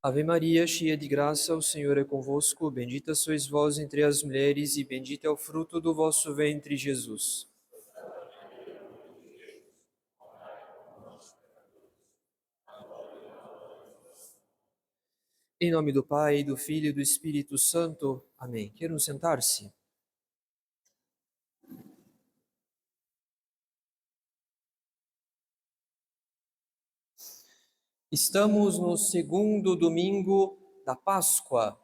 Ave Maria, cheia de graça, o Senhor é convosco. Bendita sois vós entre as mulheres, e bendito é o fruto do vosso ventre, Jesus. Em nome do Pai, do Filho e do Espírito Santo. Amém. Queiram sentar-se. Estamos no segundo domingo da Páscoa,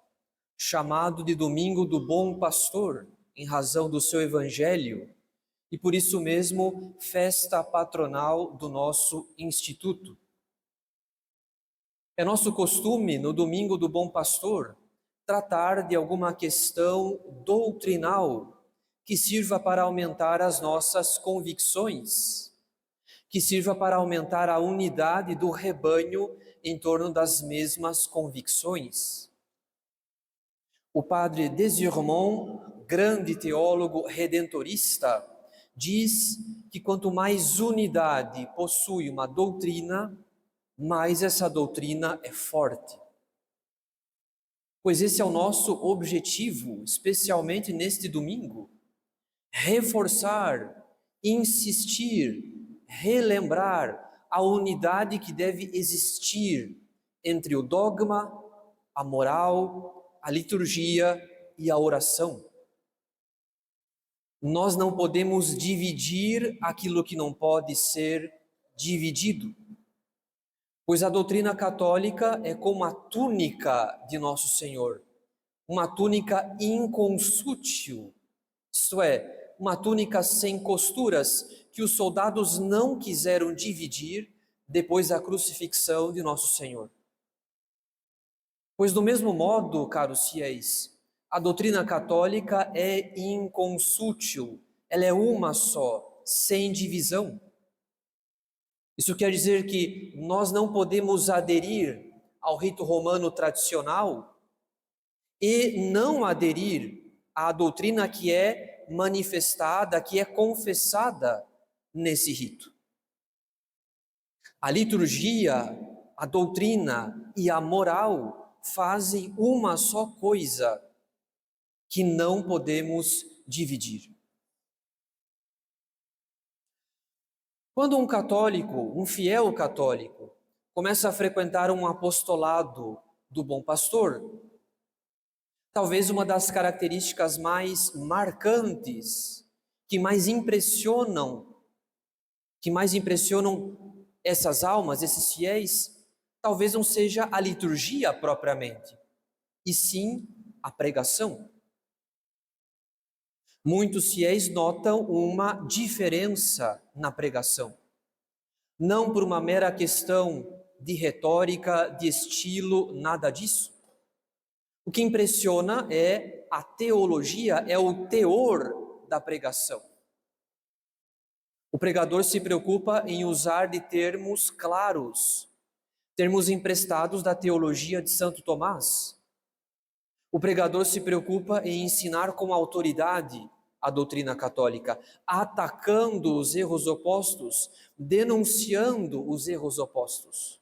chamado de Domingo do Bom Pastor, em razão do seu Evangelho, e por isso mesmo, festa patronal do nosso Instituto. É nosso costume, no Domingo do Bom Pastor, tratar de alguma questão doutrinal que sirva para aumentar as nossas convicções, que sirva para aumentar a unidade do rebanho em torno das mesmas convicções. O padre Desirmond, grande teólogo redentorista, diz que quanto mais unidade possui uma doutrina, mais essa doutrina é forte. Pois esse é o nosso objetivo, especialmente neste domingo: reforçar, insistir, relembrar a unidade que deve existir entre o dogma, a moral, a liturgia e a oração. Nós não podemos dividir aquilo que não pode ser dividido, pois a doutrina católica é como a túnica de Nosso Senhor, uma túnica inconsútil, isto é, uma túnica sem costuras que os soldados não quiseram dividir depois da crucifixão de Nosso Senhor. Pois do mesmo modo, caros fiéis, a doutrina católica é inconsútil, ela é uma só, sem divisão. Isso quer dizer que nós não podemos aderir ao rito romano tradicional e não aderir à doutrina que é manifestada, que é confessada nesse rito. A liturgia, a doutrina e a moral fazem uma só coisa que não podemos dividir. Quando um católico, um fiel católico, começa a frequentar um apostolado do Bom Pastor, talvez uma das características mais marcantes, que mais impressionam essas almas, esses fiéis, talvez não seja a liturgia propriamente, e sim a pregação. Muitos fiéis notam uma diferença na pregação, não por uma mera questão de retórica, de estilo, nada disso. O que impressiona é a teologia, é o teor da pregação. O pregador se preocupa em usar de termos claros, termos emprestados da teologia de Santo Tomás. O pregador se preocupa em ensinar com autoridade a doutrina católica, atacando os erros opostos, denunciando os erros opostos.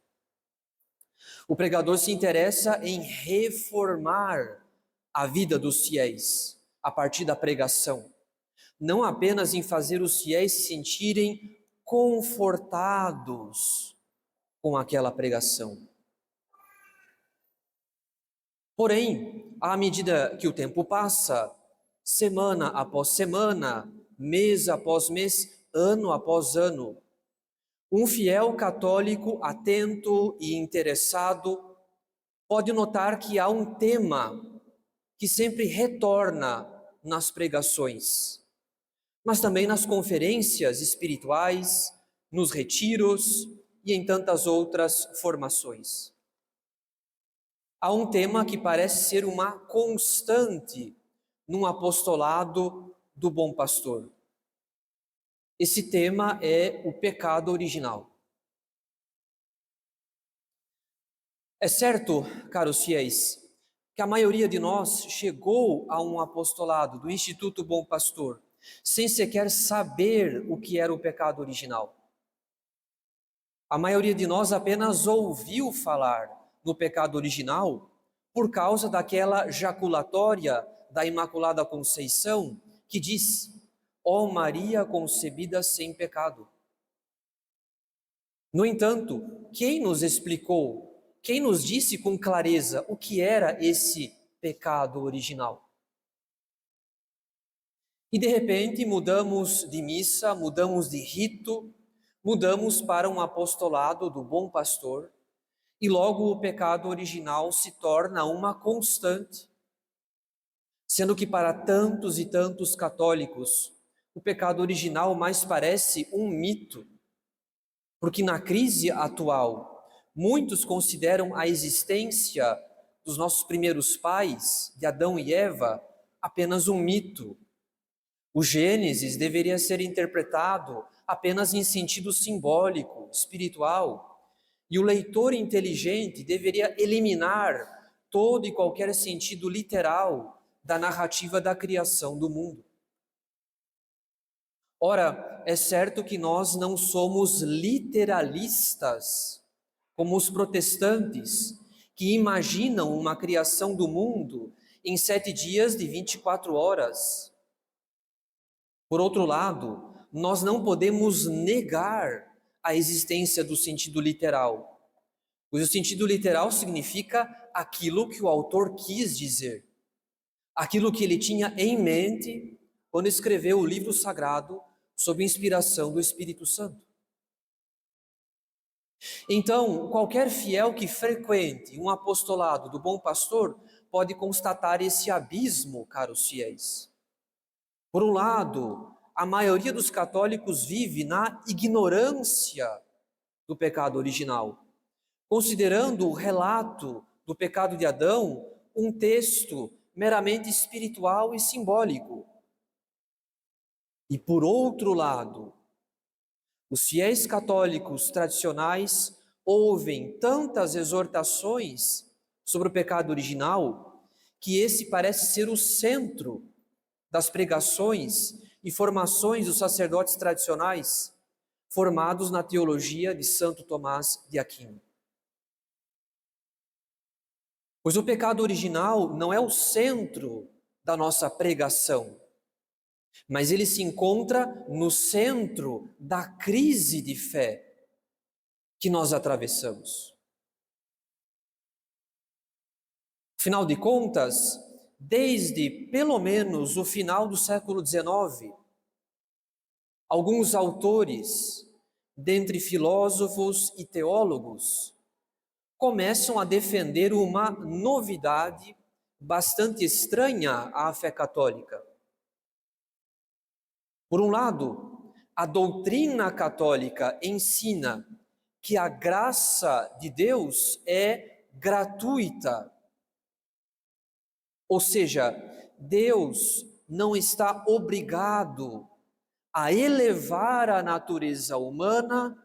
O pregador se interessa em reformar a vida dos fiéis a partir da pregação, não apenas em fazer os fiéis se sentirem confortados com aquela pregação. Porém, à medida que o tempo passa, semana após semana, mês após mês, ano após ano, um fiel católico atento e interessado pode notar que há um tema que sempre retorna nas pregações, mas também nas conferências espirituais, nos retiros e em tantas outras formações. Há um tema que parece ser uma constante num apostolado do Bom Pastor. Esse tema é o pecado original. É certo, caros fiéis, que a maioria de nós chegou a um apostolado do Instituto Bom Pastor sem sequer saber o que era o pecado original. A maioria de nós apenas ouviu falar, no pecado original por causa daquela jaculatória da Imaculada Conceição que diz: ó Maria concebida sem pecado. No entanto, quem nos explicou, quem nos disse com clareza o que era esse pecado original? E de repente mudamos de missa, mudamos de rito, mudamos para um apostolado do bom pastor, e logo o pecado original se torna uma constante. Sendo que para tantos e tantos católicos, o pecado original mais parece um mito, porque na crise atual, muitos consideram a existência dos nossos primeiros pais, de Adão e Eva, apenas um mito. O Gênesis deveria ser interpretado apenas em sentido simbólico, espiritual, e o leitor inteligente deveria eliminar todo e qualquer sentido literal da narrativa da criação do mundo. Ora, é certo que nós não somos literalistas, como os protestantes, que imaginam uma criação do mundo em 7 dias de 24 horas. Por outro lado, nós não podemos negar a existência do sentido literal, pois o sentido literal significa aquilo que o autor quis dizer, aquilo que ele tinha em mente quando escreveu o livro sagrado sob inspiração do Espírito Santo. Então, qualquer fiel que frequente um apostolado do bom pastor pode constatar esse abismo, caros fiéis. Por um lado, a maioria dos católicos vive na ignorância do pecado original, considerando o relato do pecado de Adão um texto meramente espiritual e simbólico. E por outro lado, os fiéis católicos tradicionais ouvem tantas exortações sobre o pecado original que esse parece ser o centro das pregações e formações dos sacerdotes tradicionais formados na teologia de Santo Tomás de Aquino. Pois o pecado original não é o centro da nossa pregação, mas ele se encontra no centro da crise de fé que nós atravessamos. Afinal de contas, desde pelo menos o final do século XIX, alguns autores, dentre filósofos e teólogos, começam a defender uma novidade bastante estranha à fé católica. Por um lado, a doutrina católica ensina que a graça de Deus é gratuita. Ou seja, Deus não está obrigado a elevar a natureza humana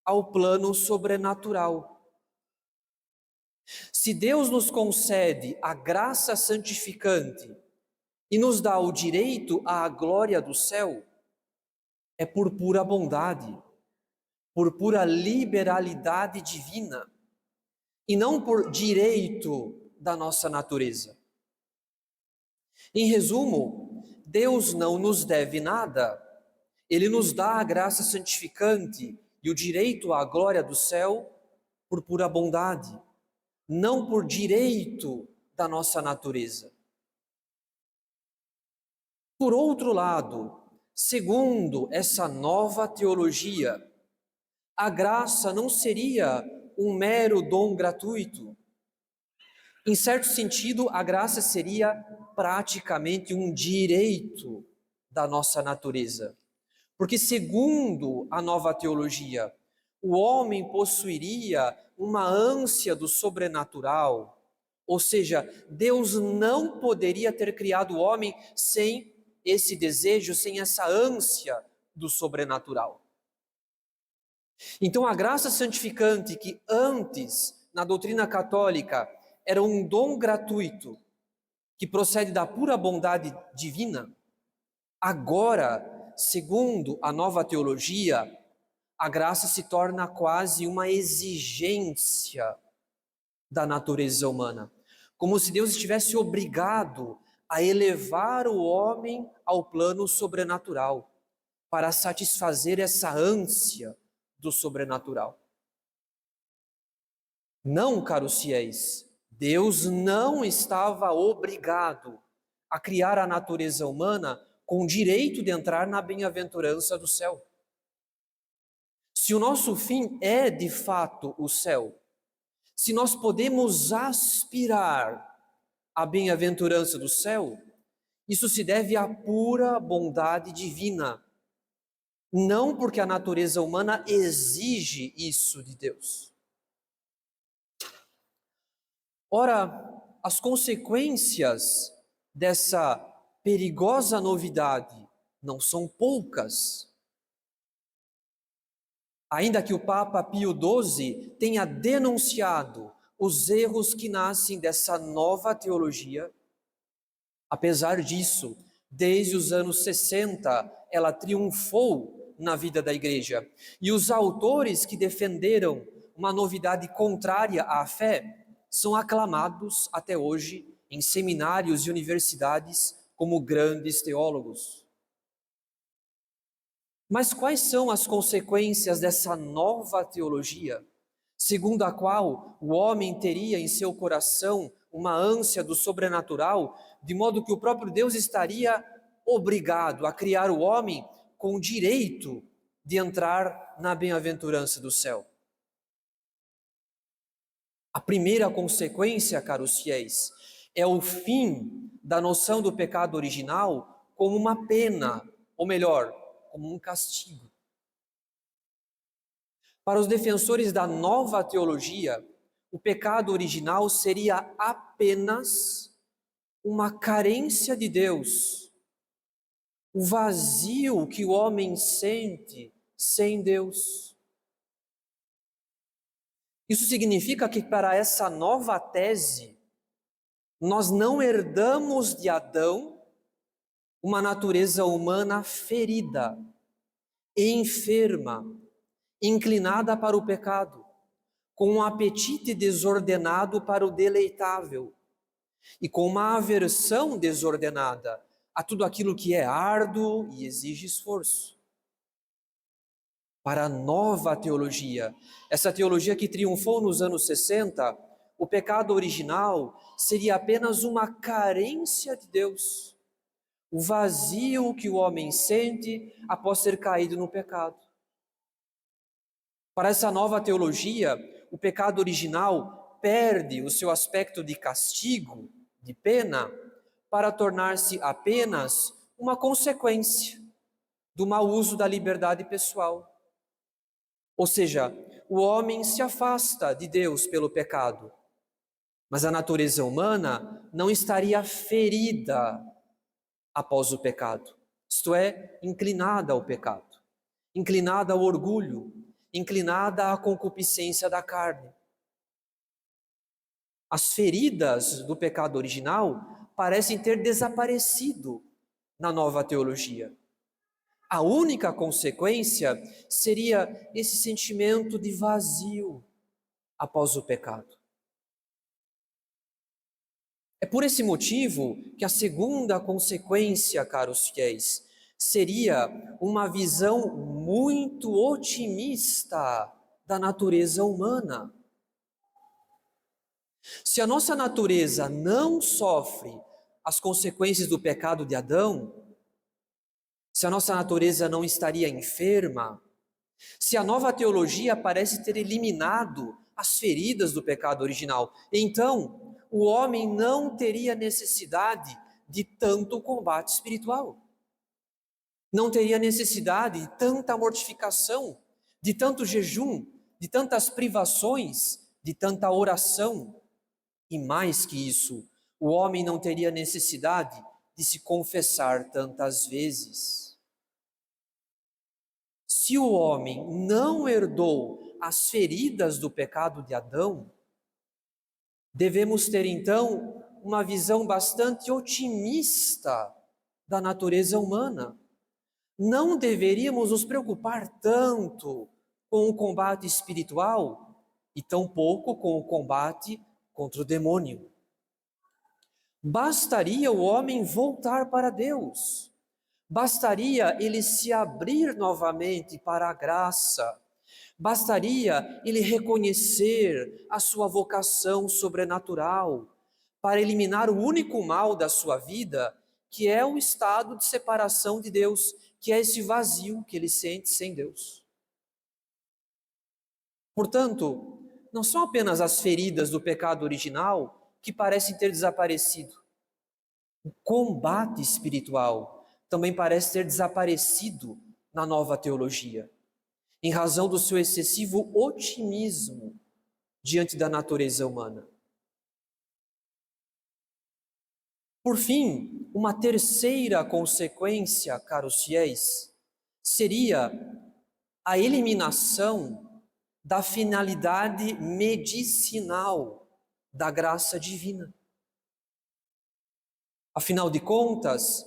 ao plano sobrenatural. Se Deus nos concede a graça santificante e nos dá o direito à glória do céu, é por pura bondade, por pura liberalidade divina, e não por direito da nossa natureza. Em resumo, Deus não nos deve nada, Ele nos dá a graça santificante e o direito à glória do céu por pura bondade, não por direito da nossa natureza. Por outro lado, segundo essa nova teologia, a graça não seria um mero dom gratuito. Em certo sentido, a graça seria praticamente um direito da nossa natureza. Porque, segundo a nova teologia, o homem possuiria uma ânsia do sobrenatural, ou seja, Deus não poderia ter criado o homem sem esse desejo, sem essa ânsia do sobrenatural. Então, a graça santificante, que antes, na doutrina católica, era um dom gratuito, que procede da pura bondade divina, agora, segundo a nova teologia, a graça se torna quase uma exigência da natureza humana, como se Deus estivesse obrigado a elevar o homem ao plano sobrenatural, para satisfazer essa ânsia do sobrenatural. Não, caros fiéis, Deus não estava obrigado a criar a natureza humana com o direito de entrar na bem-aventurança do céu. Se o nosso fim é, de fato, o céu, se nós podemos aspirar à bem-aventurança do céu, isso se deve à pura bondade divina, não porque a natureza humana exige isso de Deus. Ora, as consequências dessa perigosa novidade não são poucas. Ainda que o Papa Pio XII tenha denunciado os erros que nascem dessa nova teologia, apesar disso, desde os anos 60, ela triunfou na vida da Igreja. E os autores que defenderam uma novidade contrária à fé são aclamados até hoje em seminários e universidades como grandes teólogos. Mas quais são as consequências dessa nova teologia, segundo a qual o homem teria em seu coração uma ânsia do sobrenatural, de modo que o próprio Deus estaria obrigado a criar o homem com o direito de entrar na bem-aventurança do céu? A primeira consequência, caros fiéis, é o fim da noção do pecado original como uma pena, ou melhor, como um castigo. Para os defensores da nova teologia, o pecado original seria apenas uma carência de Deus, o vazio que o homem sente sem Deus. Isso significa que para essa nova tese, nós não herdamos de Adão uma natureza humana ferida, enferma, inclinada para o pecado, com um apetite desordenado para o deleitável e com uma aversão desordenada a tudo aquilo que é árduo e exige esforço. Para a nova teologia, essa teologia que triunfou nos anos 60, o pecado original seria apenas uma carência de Deus, o vazio que o homem sente após ter caído no pecado. Para essa nova teologia, o pecado original perde o seu aspecto de castigo, de pena, para tornar-se apenas uma consequência do mau uso da liberdade pessoal. Ou seja, o homem se afasta de Deus pelo pecado, mas a natureza humana não estaria ferida após o pecado, isto é, inclinada ao pecado, inclinada ao orgulho, inclinada à concupiscência da carne. As feridas do pecado original parecem ter desaparecido na nova teologia. A única consequência seria esse sentimento de vazio após o pecado. É por esse motivo que a segunda consequência, caros fiéis, seria uma visão muito otimista da natureza humana. Se a nossa natureza não sofre as consequências do pecado de Adão, se a nossa natureza não estaria enferma, se a nova teologia parece ter eliminado as feridas do pecado original, então o homem não teria necessidade de tanto combate espiritual. Não teria necessidade de tanta mortificação, de tanto jejum, de tantas privações, de tanta oração. E mais que isso, o homem não teria necessidade de se confessar tantas vezes. Se o homem não herdou as feridas do pecado de Adão, devemos ter então uma visão bastante otimista da natureza humana. Não deveríamos nos preocupar tanto com o combate espiritual e tampouco com o combate contra o demônio. Bastaria o homem voltar para Deus. Bastaria ele se abrir novamente para a graça. Bastaria ele reconhecer a sua vocação sobrenatural para eliminar o único mal da sua vida, que é o estado de separação de Deus, que é esse vazio que ele sente sem Deus. Portanto, não são apenas as feridas do pecado original que parecem ter desaparecido. O combate espiritual também parece ter desaparecido na nova teologia, em razão do seu excessivo otimismo diante da natureza humana. Por fim, uma terceira consequência, caros fiéis, seria a eliminação da finalidade medicinal da graça divina. Afinal de contas,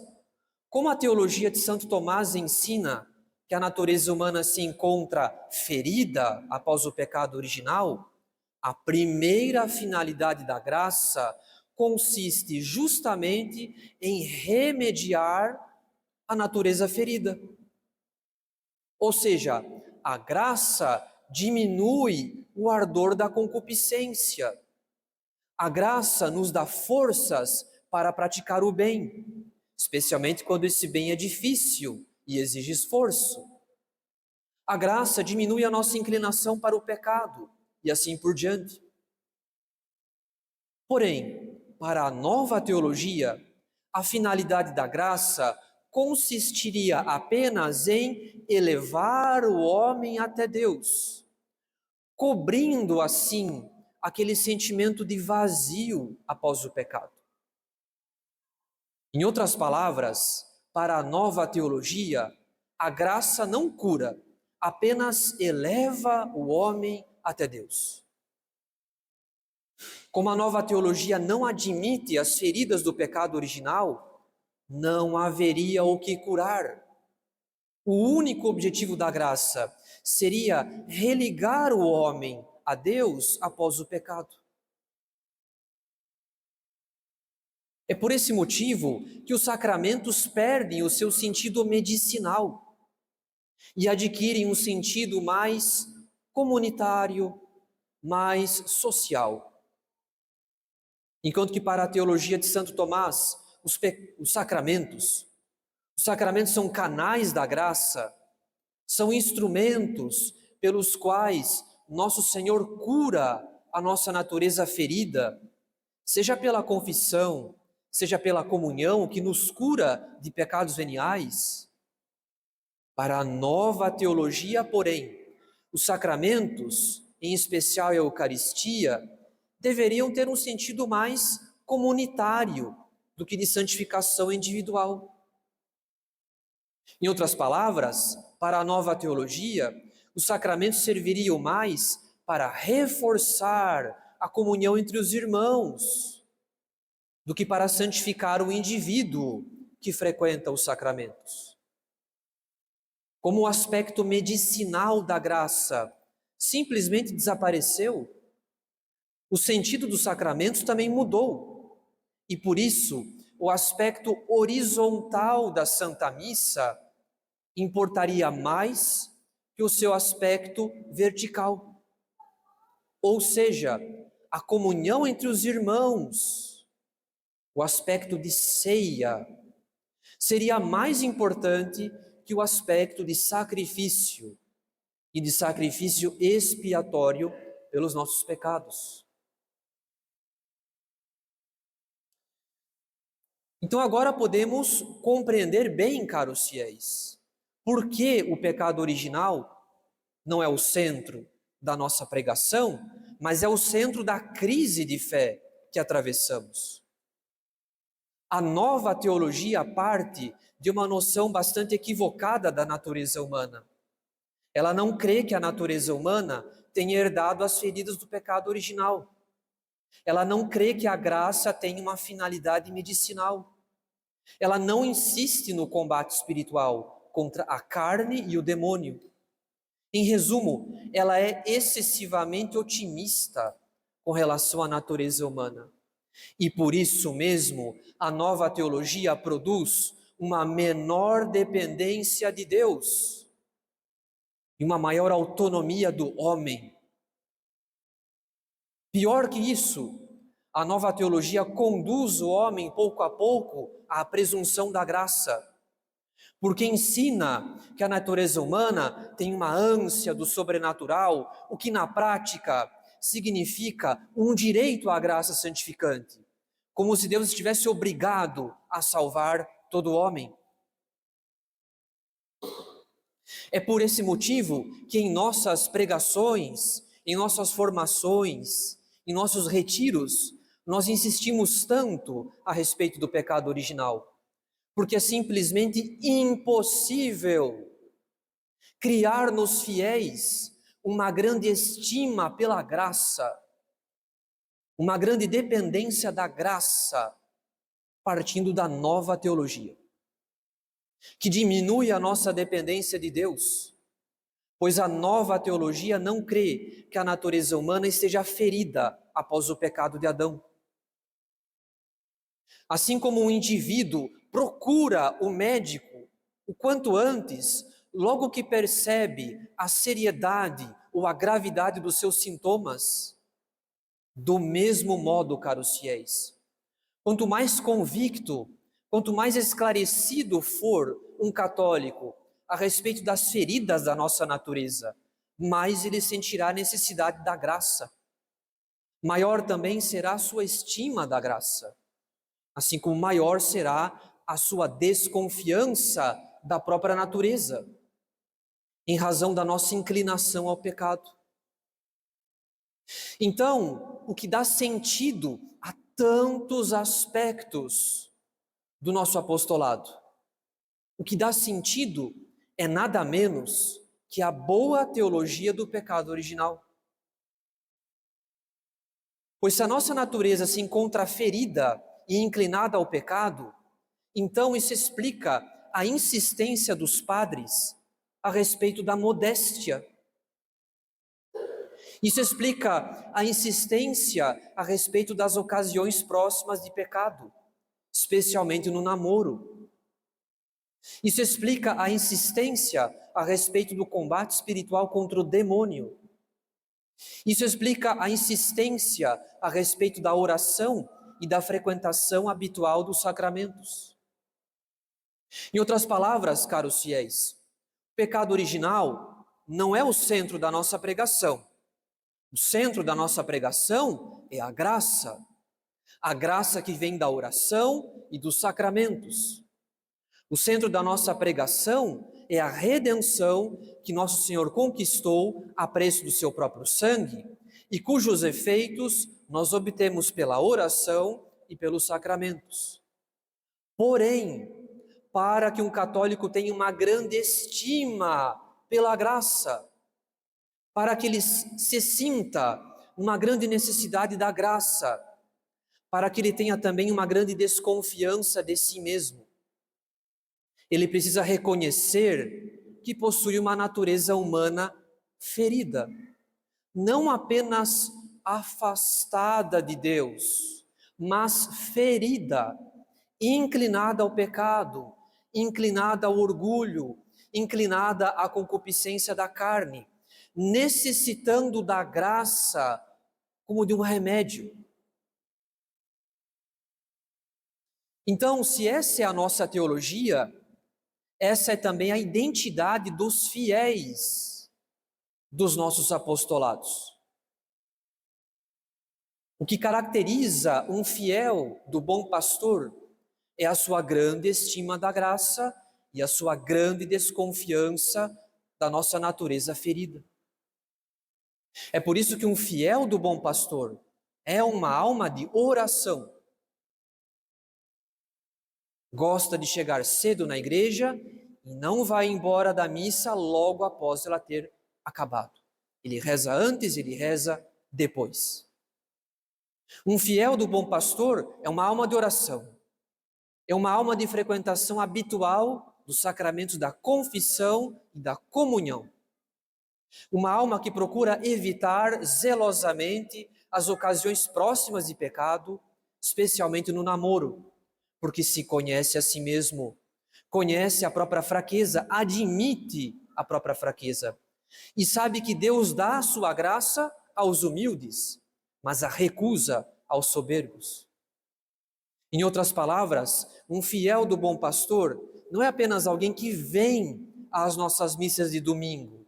como a teologia de Santo Tomás ensina que a natureza humana se encontra ferida após o pecado original, a primeira finalidade da graça consiste justamente em remediar a natureza ferida. Ou seja, a graça diminui o ardor da concupiscência. A graça nos dá forças para praticar o bem, especialmente quando esse bem é difícil e exige esforço. A graça diminui a nossa inclinação para o pecado e assim por diante. Porém, para a nova teologia, a finalidade da graça consistiria apenas em elevar o homem até Deus, cobrindo assim aquele sentimento de vazio após o pecado. Em outras palavras, para a nova teologia, a graça não cura, apenas eleva o homem até Deus. Como a nova teologia não admite as feridas do pecado original, não haveria o que curar. O único objetivo da graça seria religar o homem a Deus após o pecado. É por esse motivo que os sacramentos perdem o seu sentido medicinal e adquirem um sentido mais comunitário, mais social. Enquanto que para a teologia de Santo Tomás, os sacramentos são canais da graça, são instrumentos pelos quais nosso Senhor cura a nossa natureza ferida, seja pela confissão, seja pela comunhão, que nos cura de pecados veniais. Para a nova teologia, porém, os sacramentos, em especial a Eucaristia, deveriam ter um sentido mais comunitário do que de santificação individual. Em outras palavras, para a nova teologia, os sacramentos serviriam mais para reforçar a comunhão entre os irmãos, do que para santificar o indivíduo que frequenta os sacramentos. Como o aspecto medicinal da graça simplesmente desapareceu, o sentido dos sacramentos também mudou. E por isso, o aspecto horizontal da Santa Missa importaria mais que o seu aspecto vertical. Ou seja, a comunhão entre os irmãos, o aspecto de ceia, seria mais importante que o aspecto de sacrifício e de sacrifício expiatório pelos nossos pecados. Então agora podemos compreender bem, caros fiéis, por que o pecado original não é o centro da nossa pregação, mas é o centro da crise de fé que atravessamos. A nova teologia parte de uma noção bastante equivocada da natureza humana. Ela não crê que a natureza humana tenha herdado as feridas do pecado original. Ela não crê que a graça tenha uma finalidade medicinal. Ela não insiste no combate espiritual contra a carne e o demônio. Em resumo, ela é excessivamente otimista com relação à natureza humana. E por isso mesmo, a nova teologia produz uma menor dependência de Deus e uma maior autonomia do homem. Pior que isso, a nova teologia conduz o homem pouco a pouco à presunção da graça, porque ensina que a natureza humana tem uma ânsia do sobrenatural, o que na prática significa um direito à graça santificante, como se Deus estivesse obrigado a salvar todo homem. É por esse motivo que em nossas pregações, em nossas formações, em nossos retiros, nós insistimos tanto a respeito do pecado original, porque é simplesmente impossível criar nos fiéis uma grande estima pela graça, uma grande dependência da graça, partindo da nova teologia, que diminui a nossa dependência de Deus, pois a nova teologia não crê que a natureza humana esteja ferida após o pecado de Adão. Assim como um indivíduo procura o médico o quanto antes, logo que percebe a seriedade ou a gravidade dos seus sintomas, do mesmo modo, caros fiéis, quanto mais convicto, quanto mais esclarecido for um católico a respeito das feridas da nossa natureza, mais ele sentirá a necessidade da graça. Maior também será a sua estima da graça, assim como maior será a sua desconfiança da própria natureza, em razão da nossa inclinação ao pecado. Então, o que dá sentido a tantos aspectos do nosso apostolado, o que dá sentido é nada menos que a boa teologia do pecado original. Pois se a nossa natureza se encontra ferida e inclinada ao pecado, então isso explica a insistência dos padres a respeito da modéstia. Isso explica a insistência a respeito das ocasiões próximas de pecado, especialmente no namoro. Isso explica a insistência a respeito do combate espiritual contra o demônio. Isso explica a insistência a respeito da oração e da frequentação habitual dos sacramentos. Em outras palavras, caros fiéis, o pecado original não é o centro da nossa pregação. O centro da nossa pregação é a graça que vem da oração e dos sacramentos. O centro da nossa pregação é a redenção que nosso Senhor conquistou a preço do seu próprio sangue e cujos efeitos nós obtemos pela oração e pelos sacramentos. Porém, para que um católico tenha uma grande estima pela graça, para que ele se sinta uma grande necessidade da graça, para que ele tenha também uma grande desconfiança de si mesmo, ele precisa reconhecer que possui uma natureza humana ferida, não apenas afastada de Deus, mas ferida, inclinada ao pecado, inclinada ao orgulho, inclinada à concupiscência da carne, necessitando da graça como de um remédio. Então, se essa é a nossa teologia, essa é também a identidade dos fiéis dos nossos apostolados. O que caracteriza um fiel do bom pastor é a sua grande estima da graça e a sua grande desconfiança da nossa natureza ferida. É por isso que um fiel do bom pastor é uma alma de oração. Gosta de chegar cedo na igreja e não vai embora da missa logo após ela ter acabado. Ele reza antes, ele reza depois. Um fiel do bom pastor é uma alma de oração. É uma alma de frequentação habitual dos sacramentos da confissão e da comunhão. Uma alma que procura evitar zelosamente as ocasiões próximas de pecado, especialmente no namoro, porque se conhece a si mesmo, conhece a própria fraqueza, admite a própria fraqueza e sabe que Deus dá a sua graça aos humildes, mas a recusa aos soberbos. Em outras palavras, um fiel do bom pastor não é apenas alguém que vem às nossas missas de domingo,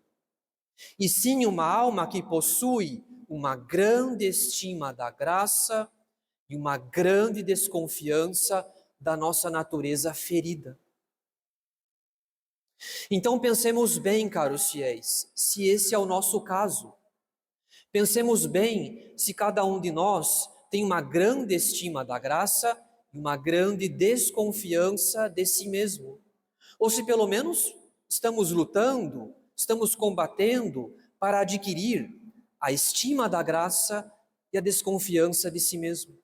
e sim uma alma que possui uma grande estima da graça e uma grande desconfiança da nossa natureza ferida. Então pensemos bem, caros fiéis, se esse é o nosso caso. Pensemos bem se cada um de nós tem uma grande estima da graça e uma grande desconfiança de si mesmo. Ou se pelo menos estamos lutando, estamos combatendo para adquirir a estima da graça e a desconfiança de si mesmo.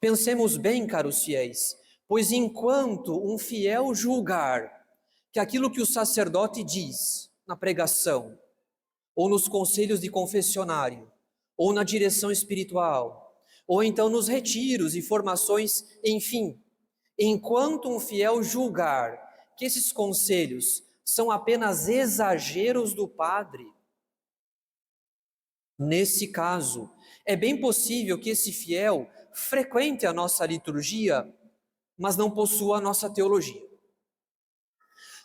Pensemos bem, caros fiéis, pois enquanto um fiel julgar que aquilo que o sacerdote diz na pregação, ou nos conselhos de confessionário, ou na direção espiritual, ou então nos retiros e formações, enfim, enquanto um fiel julgar que esses conselhos são apenas exageros do padre, nesse caso, é bem possível que esse fiel frequente a nossa liturgia, mas não possua a nossa teologia.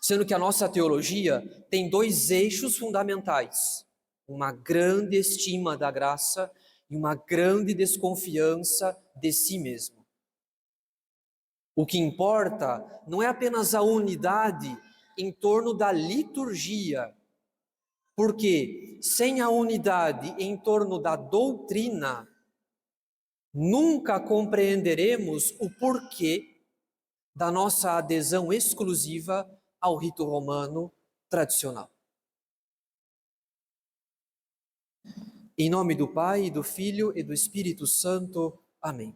Sendo que a nossa teologia tem dois eixos fundamentais: uma grande estima da graça e uma grande desconfiança de si mesmo. O que importa não é apenas a unidade em torno da liturgia, porque sem a unidade em torno da doutrina, nunca compreenderemos o porquê da nossa adesão exclusiva ao rito romano tradicional. Em nome do Pai, do Filho e do Espírito Santo. Amém.